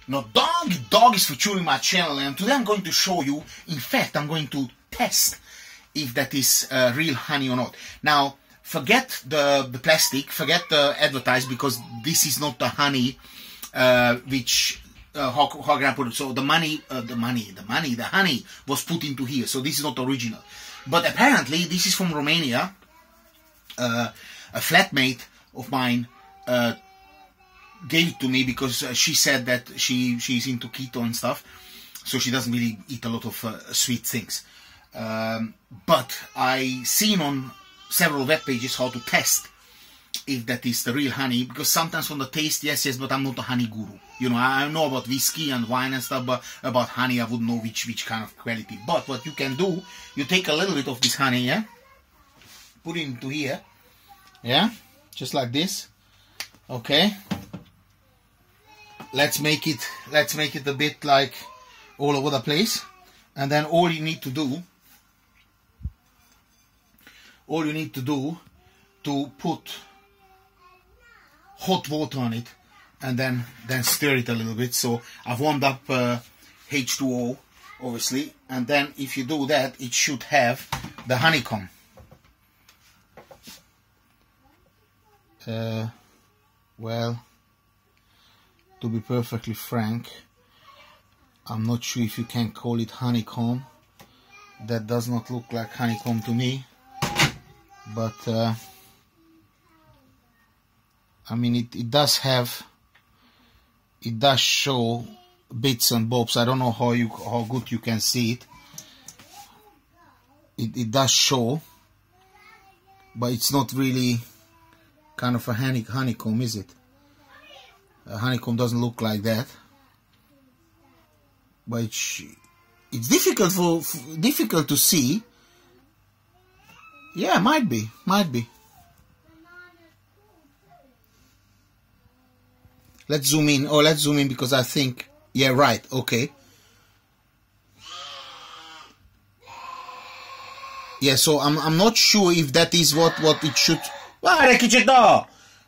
Now, dog is featuring my channel, and today I'm going to show you, in fact, I'm going to test if that is real honey or not. Now, forget the plastic, forget the advertise, because this is not the honey which Hog put. So the honey was put into here. So this is not original. But apparently this is from Romania. A flatmate of mine gave it to me because she said that she's into keto and stuff, so she doesn't really eat a lot of sweet things. But I seen on several web pages how to test if that is the real honey, because sometimes from the taste, yes, but I'm not a honey guru. You know, I know about whiskey and wine and stuff, but about honey I wouldn't know which kind of quality. But what you can do, you take a little bit of this honey, yeah, put it into here, yeah, just like this. Okay, let's make it a bit like all over the place, and then all you need to do to put hot water on it, and then stir it a little bit. So I've warmed up H2O, obviously, and then if you do that, it should have the honeycomb. Well, to be perfectly frank, I'm not sure if you can call it honeycomb. That does not look like honeycomb to me, but I mean, it does show bits and bobs. I don't know how good you can see it. It does show, but it's not really kind of a honeycomb, is it? A honeycomb doesn't look like that. But it's difficult to see. Yeah, might be. Let's zoom in. Oh, let's zoom in, because I think, yeah, right, okay. Yeah, so I'm not sure if that is what it should, what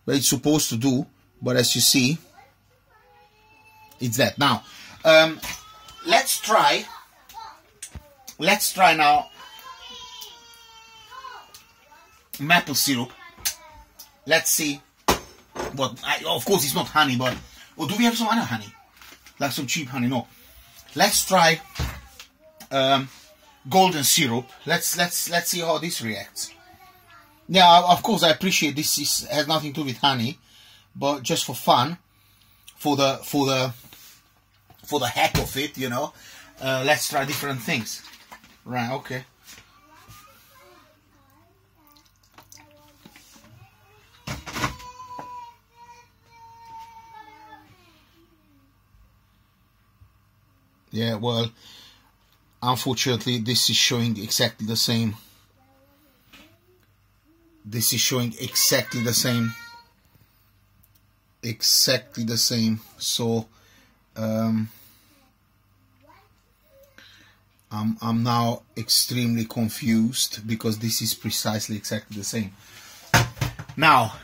it's supposed to do, but as you see, it's that. Now, let's try now maple syrup. Let's see. Of course it's not honey, but or do we have some other honey, like some cheap honey? No. Let's try golden syrup. Let's see how this reacts. Yeah, of course I appreciate this has nothing to do with honey, but just for fun, for the heck of it, you know. Let's try different things. Right? Okay. Yeah, well, unfortunately, this is showing exactly the same. This is showing exactly the same. So, I'm now extremely confused, because this is precisely exactly the same. Now,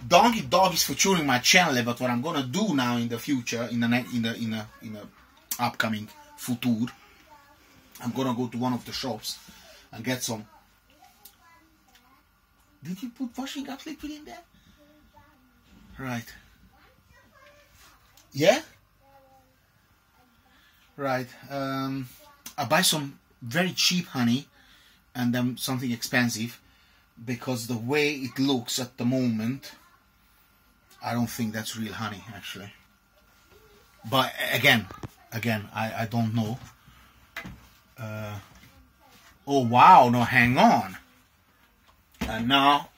dog is featuring my channel, but what I'm gonna do now in the future, in the upcoming future, I'm gonna go to one of the shops and get some. Did you put washing up liquid in there? Right. Yeah? Right. I buy some very cheap honey and then something expensive, because the way it looks at the moment, I don't think that's real honey, actually. But again, I don't know. Oh wow, no, hang on. And now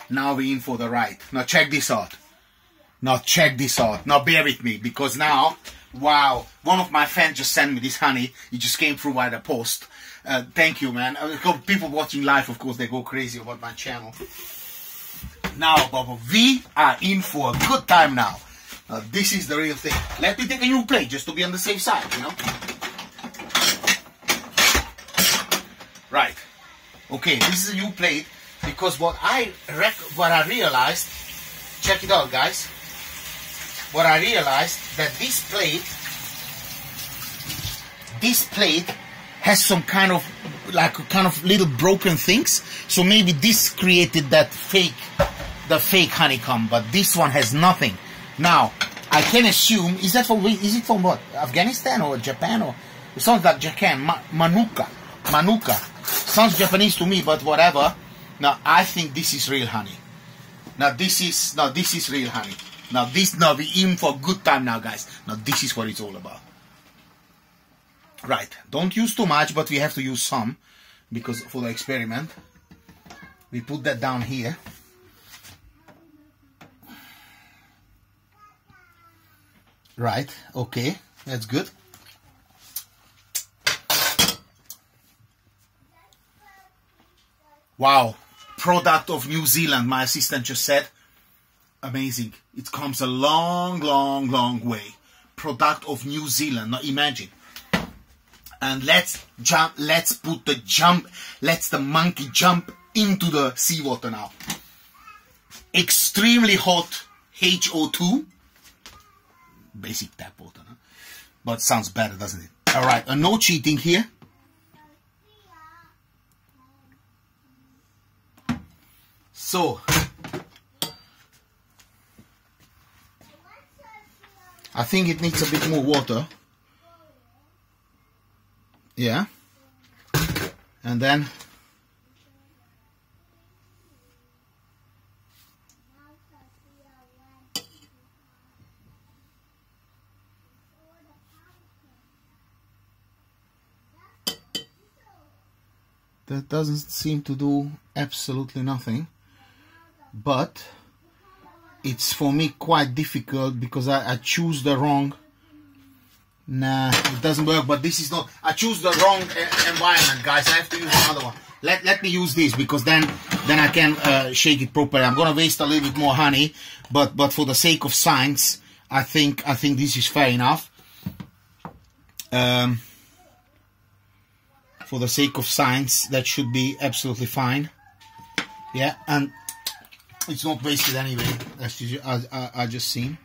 we're in for the ride. Now check this out. Now bear with me, because now, wow, one of my fans just sent me this honey. It just came through by the post. Thank you, man. People watching live, of course, they go crazy about my channel. Now, Baba, we are in for a good time now. This is the real thing. Let me take a new plate just to be on the safe side, you know. Right. Okay, this is a new plate, because what I realized, check it out, guys. what I realized, that this plate has some kind of little broken things. So maybe this created the fake honeycomb, but this one has nothing. Now I can assume, is it from what, Afghanistan or Japan, or it sounds like Japan? Manuka sounds Japanese to me, but whatever. Now I think this is real honey. Now this is real honey. Now we're in for a good time now, guys. Now this is what it's all about. Right, don't use too much, but we have to use some, because for the experiment. We put that down here. Right, okay, that's good. Wow, product of New Zealand, my assistant just said. Amazing. It comes a long, long, long way. Product of New Zealand, now imagine. And let's the monkey jump into the seawater now. Extremely hot HO2. Basic tap water, no? But sounds better, doesn't it? Alright, and no cheating here. So, I think it needs a bit more water. Yeah. And then that doesn't seem to do absolutely nothing, but it's for me quite difficult because I choose the wrong. Nah, it doesn't work, but this is not. I choose the wrong environment, guys. I have to use another one. Let me use this, because then I can shake it properly. I'm gonna waste a little bit more honey, but for the sake of science, I think this is fair enough. For the sake of science, that should be absolutely fine. Yeah, and it's not wasted anyway, as I just seen.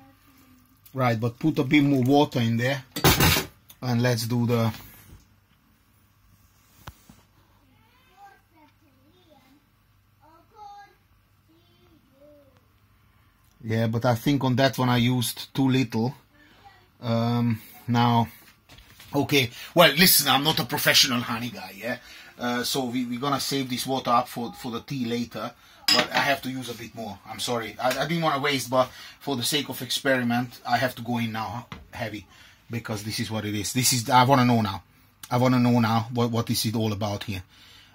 Right, but put a bit more water in there, and let's do the. Yeah, but I think on that one I used too little. Now, okay, well, listen, I'm not a professional honey guy, yeah? So we're gonna save this water up for the tea later, but I have to use a bit more. I'm sorry, I didn't want to waste, but for the sake of experiment, I have to go in now heavy, because this is what it is. I want to know now. I want to know now what is it all about here.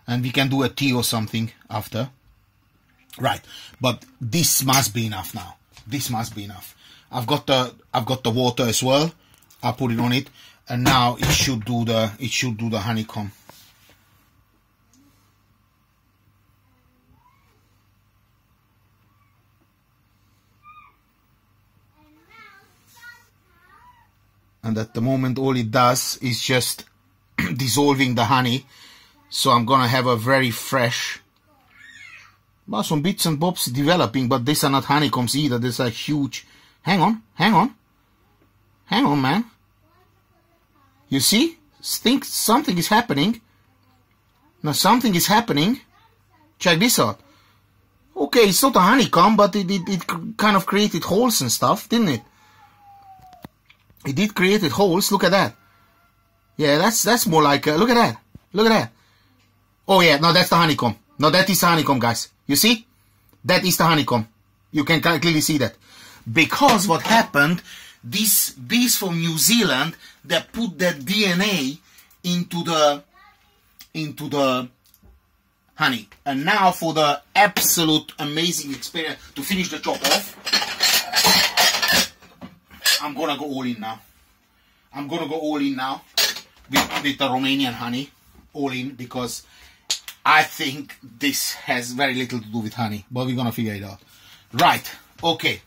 And we can do a tea or something after. Right, but this must be enough now. This must be enough. I've got the water as well. I put it on it, and now it should do the honeycomb. And at the moment, all it does is just dissolving the honey. So I'm gonna have a very fresh. Well, some bits and bobs developing, but these are not honeycombs either. These are huge. Hang on, man. You see? Think something is happening. Now something is happening. Check this out. Okay, it's not a honeycomb, but it kind of created holes and stuff, didn't it? It did create holes. Look at that. Yeah, that's more like. Look at that. Look at that. Oh yeah, no, that's the honeycomb. No, that is the honeycomb, guys. You see? That is the honeycomb. You can clearly see that. Because what happened, these bees from New Zealand, they put that DNA into the honey. And now for the absolute amazing experience, to finish the chop off, I'm gonna go all in now. I'm gonna go all in now with the Romanian honey. All in, because I think this has very little to do with honey, but we're gonna figure it out. Right, okay.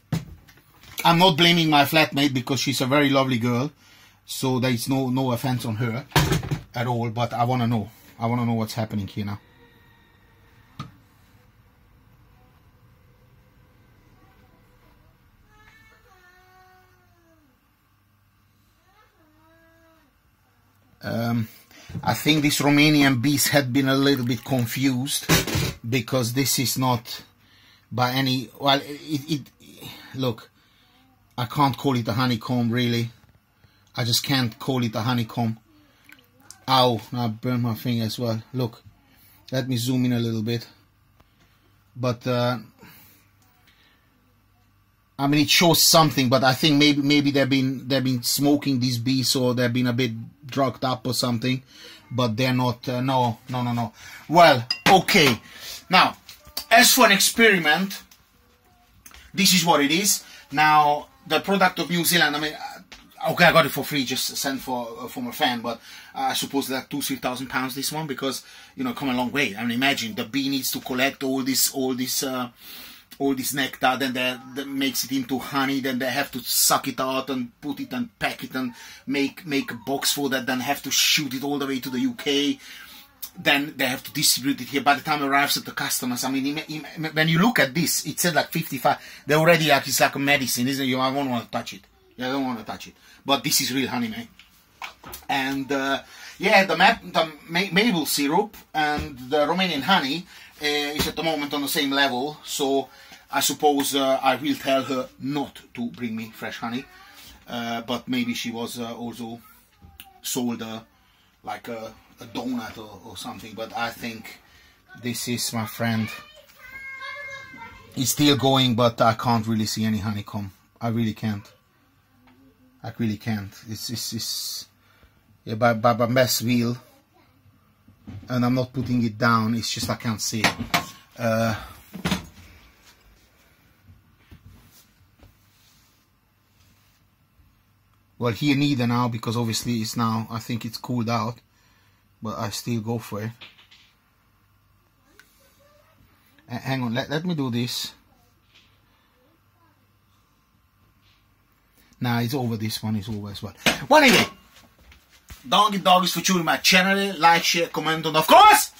I'm not blaming my flatmate, because she's a very lovely girl, so there is no offense on her at all, but I wanna know. I wanna know what's happening here now. I think these Romanian bees had been a little bit confused, because this is not by any, well, look, I can't call it a honeycomb, really. I just can't call it a honeycomb. Ow, I burned my finger as well. Look, let me zoom in a little bit. But I mean, it shows something, but I think maybe they've been smoking these bees, or they've been a bit drugged up or something. But they're not. No. Well, okay. Now, as for an experiment, this is what it is. Now, the product of New Zealand. I mean, okay, I got it for free, just sent from a fan, but I suppose that 2,000-3,000 pounds this one, because you know, come a long way. I mean, imagine the bee needs to collect all this nectar, then that makes it into honey, then they have to suck it out and put it and pack it and make a box for that, then have to shoot it all the way to the UK, then they have to distribute it here. By the time it arrives at the customers, I mean, when you look at this, it said like 55, they already like, it's like a medicine, isn't it? I won't want to touch it. Yeah, I don't want to touch it. But this is real honey, man. And yeah, the maple syrup and the Romanian honey is at the moment on the same level, so I suppose I will tell her not to bring me fresh honey, but maybe she was also sold like a donut or something. But I think this is, my friend, it's still going, but I can't really see any honeycomb. I really can't. I really can't. It's yeah, by best wheel, and I'm not putting it down. It's just I can't see it. Well, here neither now, because obviously it's now, I think it's cooled out, but I still go for it. Hang on, let me do this. Nah, it's over. This one is over as well. Well, anyway, don't forget for tuning my channel, like, share, comment, and of course,